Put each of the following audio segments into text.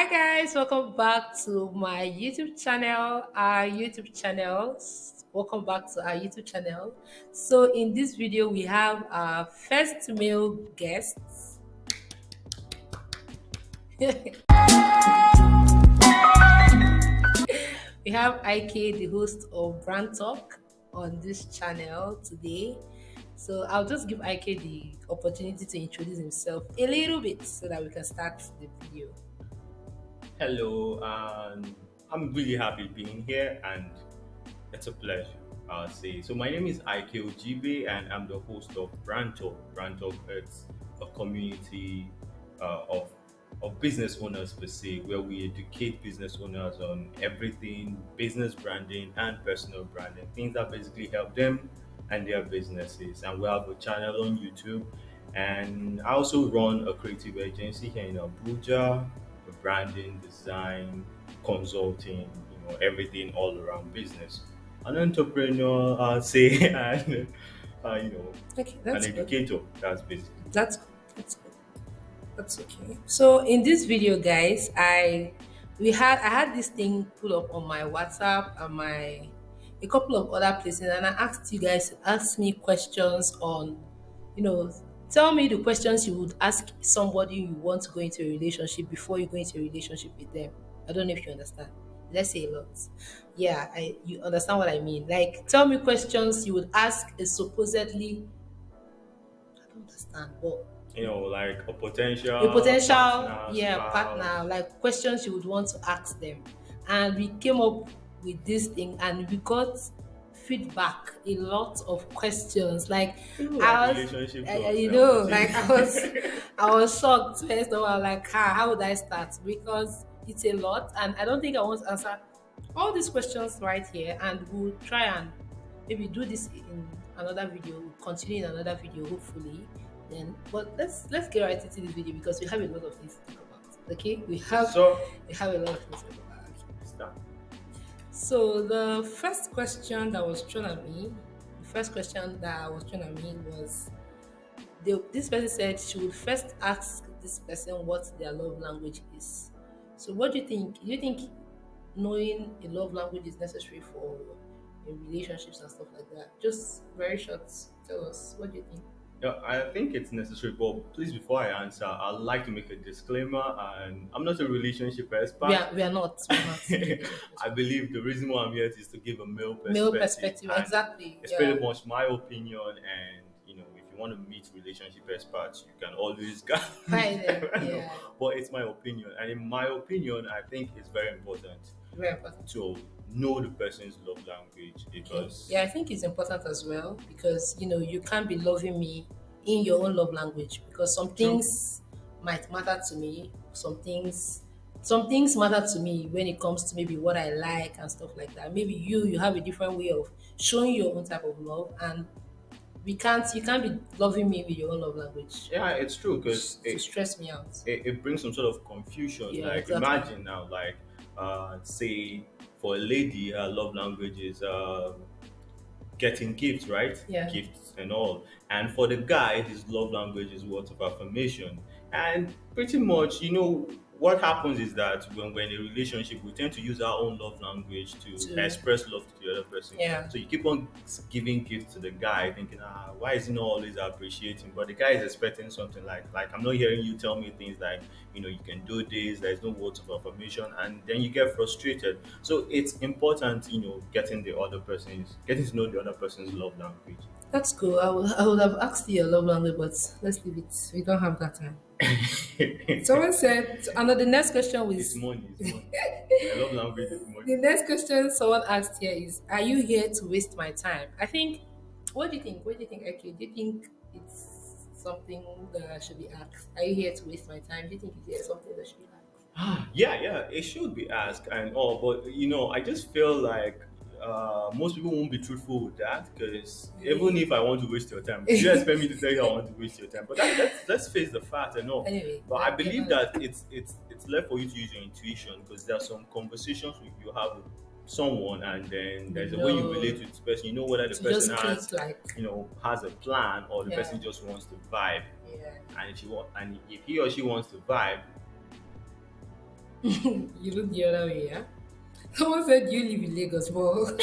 Hi guys, welcome back to my YouTube channel, our YouTube channels. Welcome back to our YouTube channel. So in this video, we have our first male guests. We have Ik, the host of Brand Talk, on this channel today. So I'll just give Ik the opportunity to introduce himself a little bit so that we can start the video. Hello, and I'm really happy being here, and it's a pleasure. I'll say so. My name is Ik Ojibe, and I'm the host of Brand Talk. Brand Talk is a community of business owners per se, where we educate business owners on everything business branding and personal branding, things that basically help them and their businesses. And we have a channel on YouTube, and I also run a creative agency here in Abuja, for branding, design, consulting, everything all around business. An entrepreneur, I'll say, and Okay, an that's good. educator. That's basically. That's good. That's good. That's okay. So in this video, guys, I had this thing pull up on my WhatsApp and my a couple of other places, and I asked you guys to ask me questions on, you know, tell me the questions you would ask somebody you want to go into a relationship before you go into a relationship with them. I don't know if you understand. Let's say a lot. Yeah, you understand what I mean. Like, tell me questions you would ask a supposedly I don't understand, but Like a potential partner, partner, spouse. like questions you would want to ask them. And we came up with this thing and we got feedback, a lot of questions. Like People like I was relationship talks you now, know, but like I was shocked first of all, like how would I start? Because it's a lot and I don't think I want to answer all these questions right here, and we'll try and maybe do this in another video. We'll continue in another video, hopefully. Then, but let's get right into this video because we have a lot of things to talk about. Okay, so we have a lot of things to talk about. Okay. start. So the first question that was thrown at me, the first question that was thrown at me was this person said she would first ask this person what their love language is. So what do you think? Do you think knowing a love language is necessary for relationships and stuff like that? Just very short. Tell us, what do you think? Yeah, I think it's necessary, but please, before I answer, I'd like to make a disclaimer. And I'm not a relationship We expert. are we are not we're not I believe the reason why I'm here is to give a male male perspective, perspective, and exactly. it's Yeah. pretty much my opinion. And if you want to meet relationship experts, you can always go. Fine then. I know, Yeah. but it's my opinion, and in my opinion, I think it's very important Very important. to know the person's love language Okay. because Yeah, I think it's important as well because you can't be loving me in your own love language because some true. things might matter to me. Some things matter to me when it comes to maybe what I like and stuff like that. Maybe you have a different way of showing your own type of love, and you can't be loving me with your own love language Yeah, it's true because to stress me out. it brings some sort of confusion. Yeah, Like exactly. imagine now, like say for a lady, her love language is getting gifts, right? Yeah. Gifts and all. And for the guy, his love language is words of affirmation. And pretty much, what happens is that when we're in a relationship, we tend to use our own love language to To express love to the other person. Yeah. So you keep on giving gifts to the guy, thinking, why is he not always appreciating? But the guy is expecting something like I'm not hearing you tell me things like, you can do this, there's no words of affirmation, and then you get frustrated. So it's important, getting to know the other person's love language. That's cool. I would have asked you your love language, but let's leave it. We don't have that time. Someone said, the next question It's was money, it's money. My love language is money. the next question someone asked here is, are you here to waste my time? I think, what do you think? What do you think, actually? Do you think it's something that should be asked? Are you here to waste my time? Do you think it's something that should be asked? Yeah, it should be asked and all, but I just feel like most people won't be truthful with that because even if I want to waste your time, you expect me to tell you I want to waste your time. But let's face the fact and all. Anyway, But I believe that it's left for you to use your intuition because there are some conversations you have with someone, and then there's a way you relate with this person. You know whether the to person just has click like, has a plan or the yeah, person just wants to vibe. yeah, And if he or she wants to vibe, You look the other way, yeah? Someone said you live in Lagos, but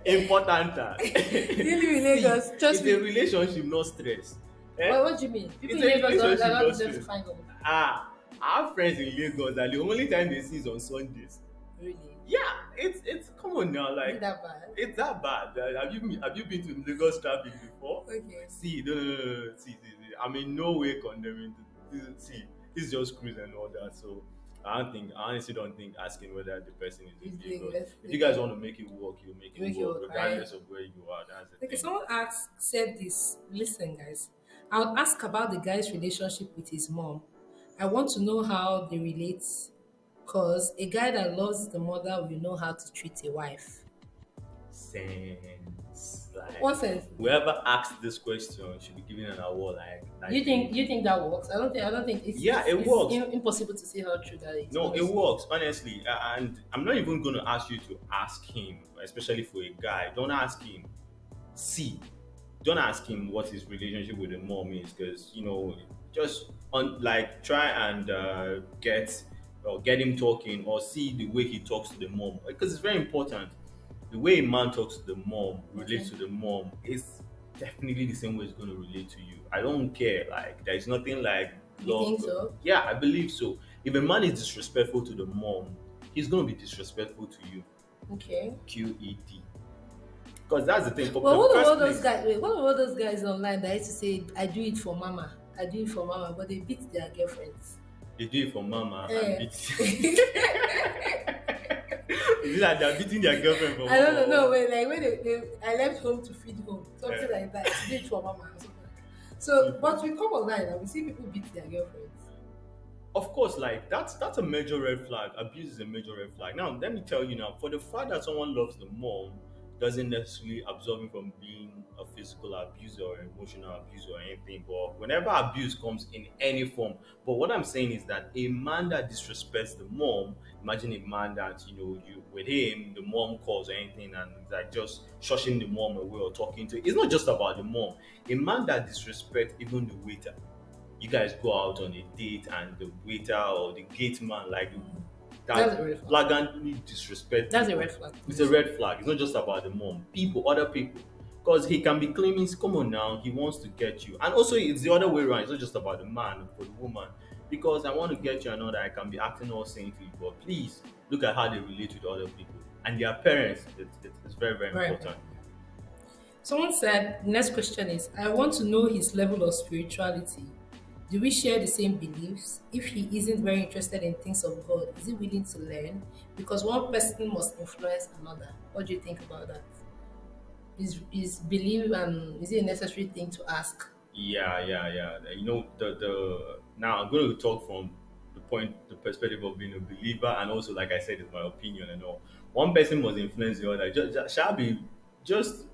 Important that. you live in See, Lagos. Trust it's a me. relationship, not stress. Eh? What do you mean? People It's in a Lagos don't relationship, allow not themselves to stress. find gold. I have friends in Lagos that the only time they see is on Sundays. Really? Yeah, it's come on now, Is it like that bad? it's that bad. Have you been to Lagos traffic before? Okay. See, no, no, no, no, no. See. I'm in no way condemning. See, this is just cruise and all that. So I honestly don't think asking whether the person is in It's Lagos. Lagos. If you guys want to make it work, you make You it make it work, work, right? regardless of where you are. That's the Okay, thing. someone said this. Listen, guys. I would ask about the guy's relationship with his mom. I want to know how they relate, because a guy that loves the mother will know how to treat a wife. Sense, like What sense? whoever asked this question should be given an award. You think that works? I don't think Yeah, it it's works. impossible to see how true that is. No, it Honestly, works, honestly. And I'm not even going to ask you to ask him, especially for a guy. Don't ask him. See, don't ask him what his relationship with the mom is, because just like try and get him talking, or see the way he talks to the mom, because it's very important. The way a man talks to the mom, okay. relates to the mom, is definitely the same way it's going to relate to you. I don't care. Like, there's nothing like You love. think so? Yeah, I believe so. If a man is disrespectful to the mom, he's going to be disrespectful to you. Okay. QED. Because that's the thing. For Well, the what first about those place, guys? Wait, what about those guys online that used to say, "I do it for mama, I do it for mama," but they beat their girlfriends? they do it for mama and Eh. beat. Is it like they're beating their girlfriend for I don't know. No, mama? wait, like when I left home to feed home, something Yeah. like that. I do it for mama or something like that. So, but we come online and we see people beat their girlfriends. Of course, like that's a major red flag. Abuse is a major red flag. Now, let me tell you now, for the fact that someone loves the mom doesn't necessarily absolve him from being a physical abuser or emotional abuser or anything. But whenever abuse comes in any form, but what I'm saying is that a man that disrespects the mom, imagine a man that you with him, the mom calls or anything, and it's like just shushing the mom away or talking to. It's not just about the mom. A man that disrespects even the waiter, you guys go out on a date and the waiter or the gate man like That's a that red flag. flagrantly disrespect That's a people. red flag. It's a red flag. It's not just about the mom, people, other people. Because he can be claiming, come on now, he wants to get you. And also, it's the other way around. It's not just about the man, for the woman. Because I want to get you, I know that I can be acting all saintly, but please look at how they relate with other people. And their parents, it's very, very Right. important. Someone said, next question is, I want to know his level of spirituality. Do we share the same beliefs? If he isn't very interested in things of God, is he willing to learn? Because one person must influence another. What do you think about that? Is belief and is it a necessary thing to ask? Yeah. The now I'm going to talk from the perspective of being a believer, and also, like I said, it's my opinion and all. One person must influence the other. Shall be just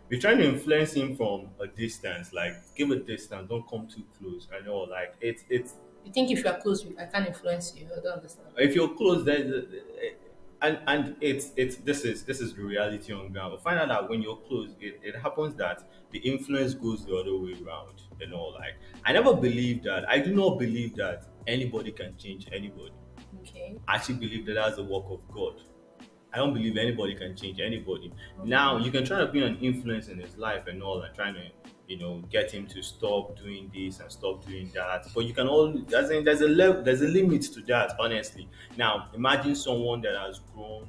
be trying to influence him from a distance, like give a distance, don't come too close. I know, like it's You think if you are close, I can't influence you? I don't understand. if you're close, then and it's this is the reality on ground. But find out that when you're close, it happens that the influence goes the other way around. Like I do not believe that anybody can change anybody. Okay. I actually believe that that's the work of God. I don't believe anybody can change anybody. Now Okay. you can try to be an influence in his life and all, and trying to get him to stop doing this and stop doing that. But you can all there's a limit to that, honestly. Now imagine someone that has grown,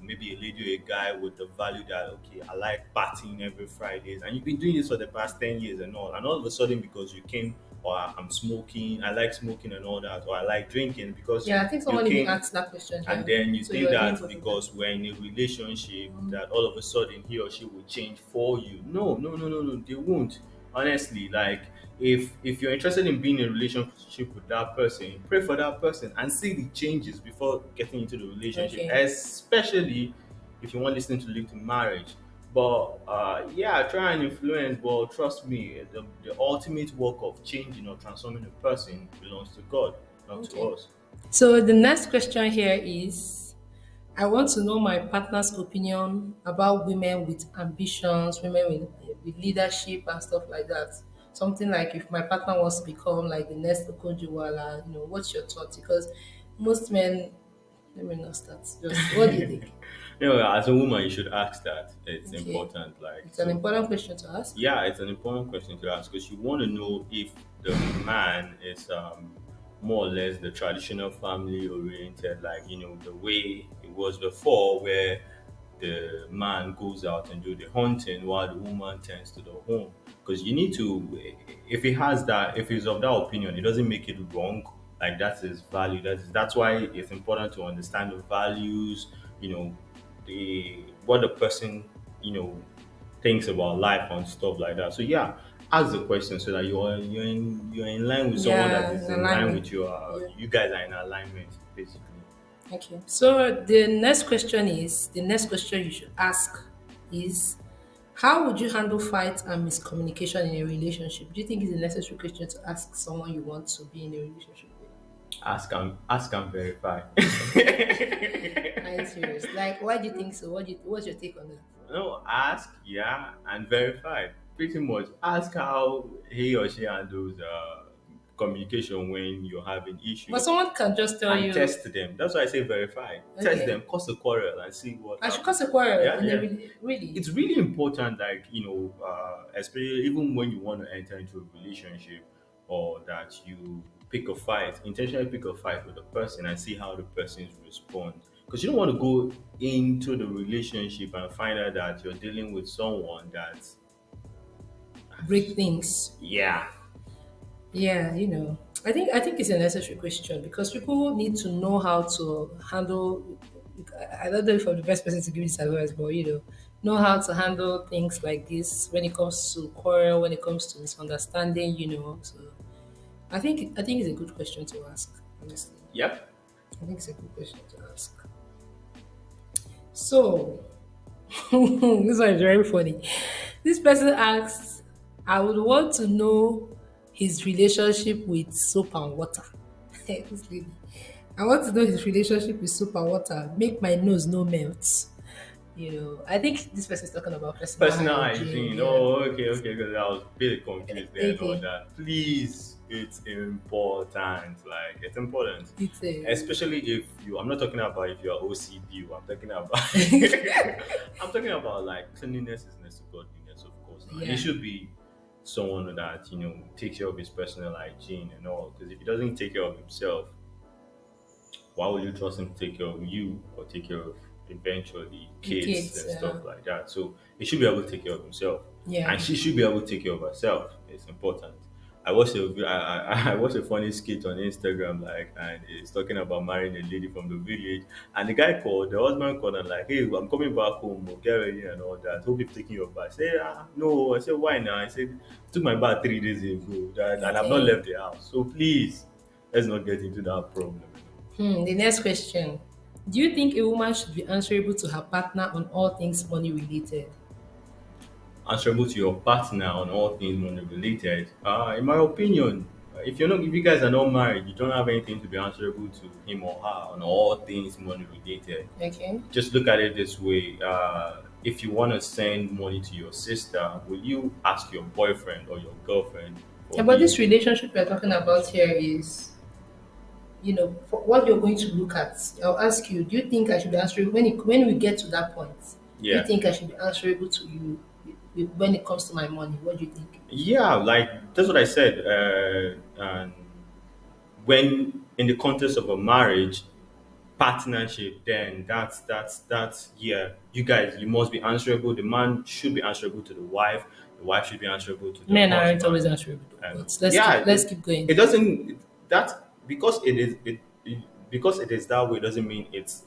maybe a lady or a guy with the value that, okay, I like partying every Fridays, and you've been doing this for the past 10 years and all of a sudden, because you came, or I'm smoking, I like smoking and all that, or I like drinking because Yeah, I think you someone even came, asked that question and here. then you So think you're doing that both of them. because we're in a relationship that all of a sudden he or she will change for you. No, they won't. Honestly, like if you're interested in being in a relationship with that person, pray for that person and see the changes before getting into the relationship, Okay. especially if you want this thing to lead to marriage. But yeah, try and influence. But trust me, the ultimate work of changing or transforming a person belongs to God, not to Okay. us. So the next question here is, I want to know my partner's opinion about women with ambitions, women with leadership and stuff like that. Something like if my partner wants to become like the next Okonjo-Iweala, what's your thoughts? Because most men, let me not start. Just what do you think? As a woman, you should ask that. It's Okay, important. Like, it's an so important question to ask. yeah, it's an important question to ask because you want to know if the man is more or less the traditional family oriented, like the way it was before, where the man goes out and do the hunting while the woman tends to the home. Because you need to, if he has that, if he's of that opinion, it doesn't make it wrong. Like that's his value. That's why it's important to understand the values. You know, the what the person you know thinks about life and stuff like that. So yeah, ask the question so that you're in line with someone that Yeah, is in in line alignment. with your Yeah. you guys are in alignment basically. Okay. So the next question you should ask is, how would you handle fight and miscommunication in a relationship? Do you think it's a necessary question to ask someone you want to be in a relationship with? Ask and verify. Are you serious? Like, why do you think so? What's your take on that? No, ask, yeah, and verify. Pretty much ask how he or she handles communication when you're having But issues someone can just tell and you, test them. That's why I say verify. Test them, okay, cause a quarrel and see what I should cause a happens. quarrel Yeah, in a yeah. really. It's really important, like, especially even when you want to enter into a relationship or that you pick a fight, intentionally pick a fight with a person and see how the person responds. Because you don't want to go into the relationship and find out that you're dealing with someone that's, Break things. yeah, Yeah, I think it's a necessary question because people need to know how to handle. I don't know if I'm the best person to give this advice, but know how to handle things like this when it comes to quarrel, when it comes to misunderstanding. So I think it's a good question to ask. Honestly, yep. I think it's a good question to ask. So this one is very funny. This person asks, I would want to know his relationship with soap and water. This lady. I want to know his relationship with soap and water. Make my nose no melt. I think this person is talking about personal Personal hygiene. hygiene. Yeah. Oh, okay, okay, because I was a bit confused there and all Okay. that. Please, it's important. Like, it's important. It's a Especially if I'm not talking about if you're OCD, I'm talking about, I'm talking about like cleanliness is next to godliness, of course. Now. And it yeah. should be someone that, takes care of his personal hygiene and all. Because if he doesn't take care of himself, why would you trust him to take care of you or take care of eventually The kids kids. and stuff like that? So he should be able to take care of himself, Yeah. and she should be able to take care of herself. It's important. I watched a funny skit on Instagram, like, and it's talking about marrying a lady from the village, and the husband called and like, hey, I'm coming back home, we'll get ready and all that. Hope you've taken your bath. I said, no. I said, why now? I said, I took my bath 3 days ago, and I've not Okay. left the house. So please, let's not get into that problem. The next question. Do you think a woman should be answerable to her partner on all things money related? Answerable to your partner on all things money related. In my opinion, if you guys are not married, you don't have anything to be answerable to him or her on all things money related. Okay. Just look at it this way. If you want to send money to your sister, will you ask your boyfriend or your girlfriend Yeah, for but his this relationship we're talking about here is, for what you're going to look at. I'll ask you, do you think I should be answerable when we get to that point? Do you yeah. think I should be answerable to you when it comes to my money? What do you think? Yeah, like that's what I said. And when in the context of a marriage, partnership, then that's yeah, you must be answerable. The man should be answerable to the wife should be answerable to the Men aren't husband. always answerable, And but let's keep yeah, let's keep going. it doesn't that because because it is that way doesn't mean it's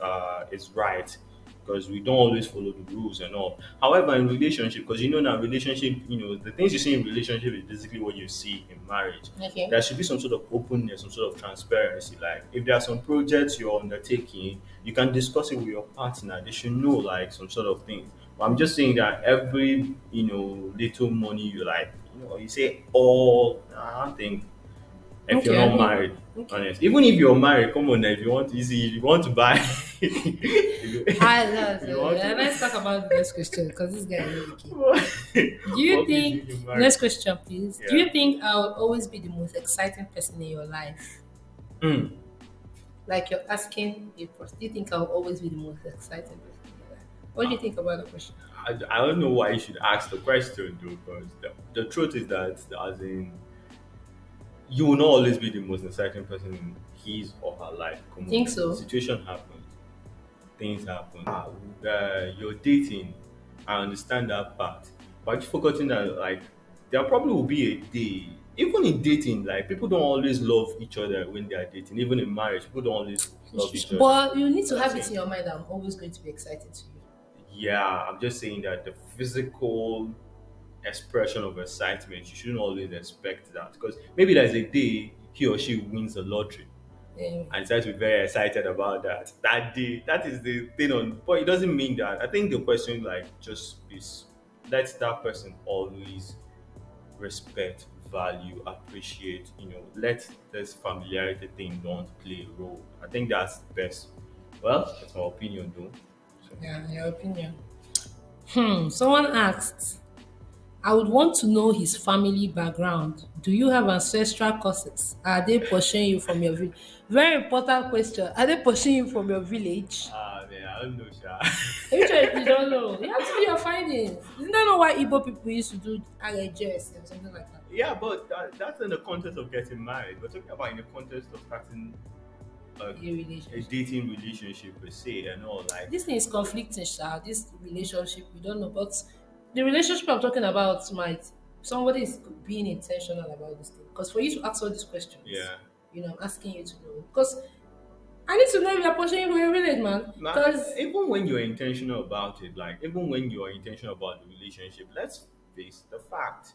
right, because we don't always follow the rules and all. However, in relationship, because now relationship, the things you see in relationship is basically what you see in marriage. Okay. There should be some sort of openness, some sort of transparency. Like if there are some projects you're undertaking, you can discuss it with your partner. They should know like some sort of things. But I'm just saying that every little money you like, you say all. I don't think if you're Okay, I not think married, okay. honest. Even if you're married, come on now, if you want to see, if you want to buy, Ah, if you want to, let's talk about the next question because this guy is okay. what, Do you what gives you think you married? next question, please? Do Yeah. you think I'll always be the most exciting person in your life? Mm. Like you're asking a person, do you think I'll always be the most exciting person in your life? What do you think about the question? I don't know why you should ask the question though, because the truth is that, as in, you will not always be the most exciting person in his or her life. You Come on, think now. so? Situation happens, things happen. You're dating. I understand that part, but you forgetting that like there probably will be a day. Even in dating, like people don't always love each other when they are dating. Even in marriage, people don't always love each other. But you need to But I'm have it saying, in your mind that I'm always going to be excited to you. yeah, I'm just saying that the physical expression of excitement, you shouldn't always expect that, because maybe there's a day he or she wins the lottery Anyway, and decides to be very excited about that. That day, that is the thing on. But it doesn't mean that. I think the question like just is, let that person always respect, value, appreciate. Let this familiarity thing don't play a role. I think that's best. Well, that's my opinion though. So, yeah, your opinion. Someone asked, I would want to know his family background. Do you have ancestral causes? Are they pursuing you from your village? Very important question. Are they pursuing you from your village? man, I don't know, Sha. Which one you don't know? You have to do your findings. Isn't that not why Igbo people used to do RHS or something like that? Yeah, but that's in the context of getting married. We're talking about in the context of starting a, A a relationship. dating relationship per se and all. Like, This thing is conflicting, Sha. This relationship, we don't know. But the relationship I'm talking about might somebody is being intentional about this thing. Because for you to ask all these questions, yeah, I'm asking you to know. Because I need to know if you're pushing for your village, man. now, Because even when you're intentional about it, like even when you're intentional about the relationship, let's face the fact.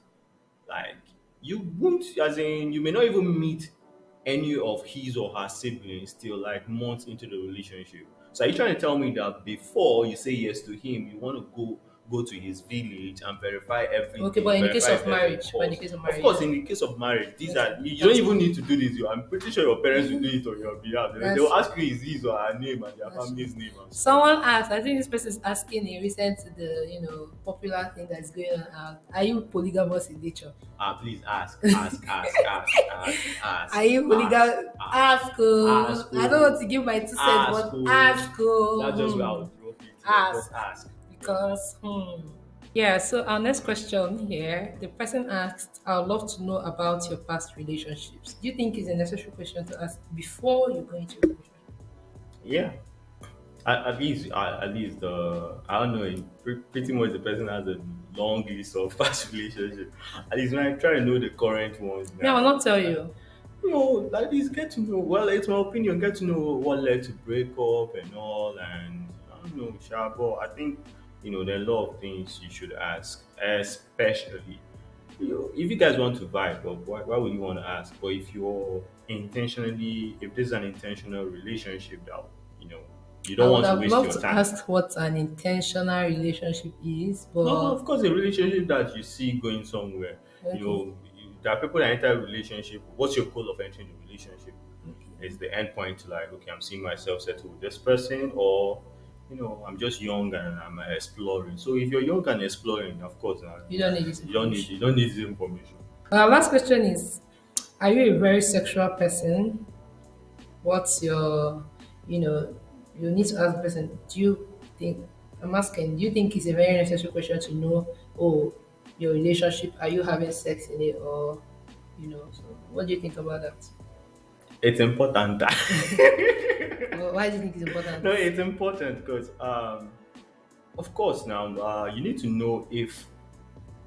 Like, you won't, as in, you may not even meet any of his or her siblings till like months into the relationship. So are you trying to tell me that before you say yes to him, you want to go to his village and verify okay, everything, but verify every but in the course? case of Of marriage, course, in the case of marriage, these okay, are, you don't that's even true. need to do this. I'm pretty sure your parents will do it on your behalf. They That's will true. ask you his or her name and their That's true. family's name and stuff. Someone asked, I think this person is asking in recent to the popular thing that's going on out. Are you polygamous in nature? Please ask, Are you polygamous? Ask. ask, I don't want to give my 2 cents, ask, but ask. That's just where I would drop it. Yeah, just Ask ask. Yeah. because Yeah, so our next question here, the person asked, I would love to know about your past relationships. Do you think it's a necessary question to ask before you go into a relationship? Yeah. At least the, I don't know, pretty much the person has a long list of past relationship. At least when I try to know the current ones Me, I will now, not tell you. like this, get to know. Well, it's my opinion. Get to know what led to break up and all, and I don't know, Shabo. I think there are a lot of things you should ask, especially if you guys want to vibe. But why would you want to ask? But if you're intentionally, if this is an intentional relationship that you know you I don't would want to have waste loved your to time. ask what an intentional relationship is, No, but of course, a relationship that you see going somewhere. okay. There are people that enter a relationship. What's your goal of entering the relationship? Is the end point to like, okay, I'm seeing myself settle with this person, or I'm just young and I'm exploring. So if you're young and exploring, of course, You don't need this you don't need information. you don't need this information. Our last question is, are you a very sexual person? What's your, you know, you need to ask the person, do you think, I'm asking, do you think it's a very necessary question to know, oh, your relationship, are you having sex in it or, so what do you think about that? It's important. Why do you think it's important? No, it's important because, of course, now you need to know if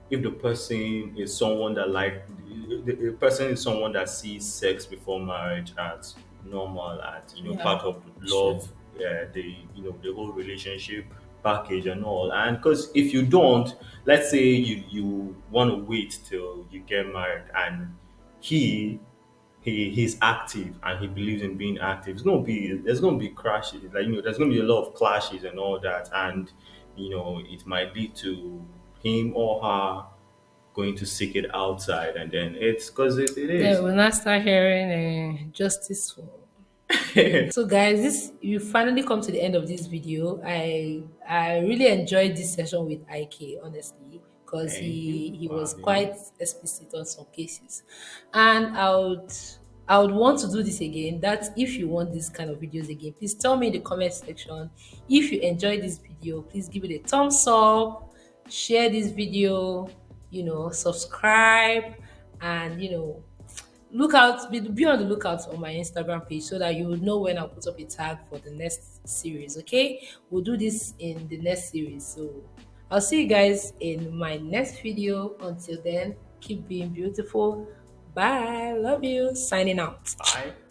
the person is someone that the person is someone that sees sex before marriage as normal, as Yeah, part of sure. love, the whole relationship package and all. And because if you don't, let's say you want to wait till you get married and he he's active and he believes in being active. There's gonna be crashes, like there's gonna be a lot of clashes and all that, and it might lead to him or her going to seek it outside, and then it's because it Then is. we'll now start hearing justice for. So guys, this you finally come to the end of this video. I really enjoyed this session with Ik, honestly, because Thank you he for was having me. quite explicit on some cases, and I would want to do this again. That if you want this kind of videos again, please tell me in the comment section. If you enjoyed this video, please give it a thumbs up, share this video, subscribe, and be on the lookout on my Instagram page so that you will know when I'll put up a tag for the next series. Okay, we'll do this in the next series. So I'll see you guys in my next video. Until then, keep being beautiful. Bye. Love you. Signing out. Bye.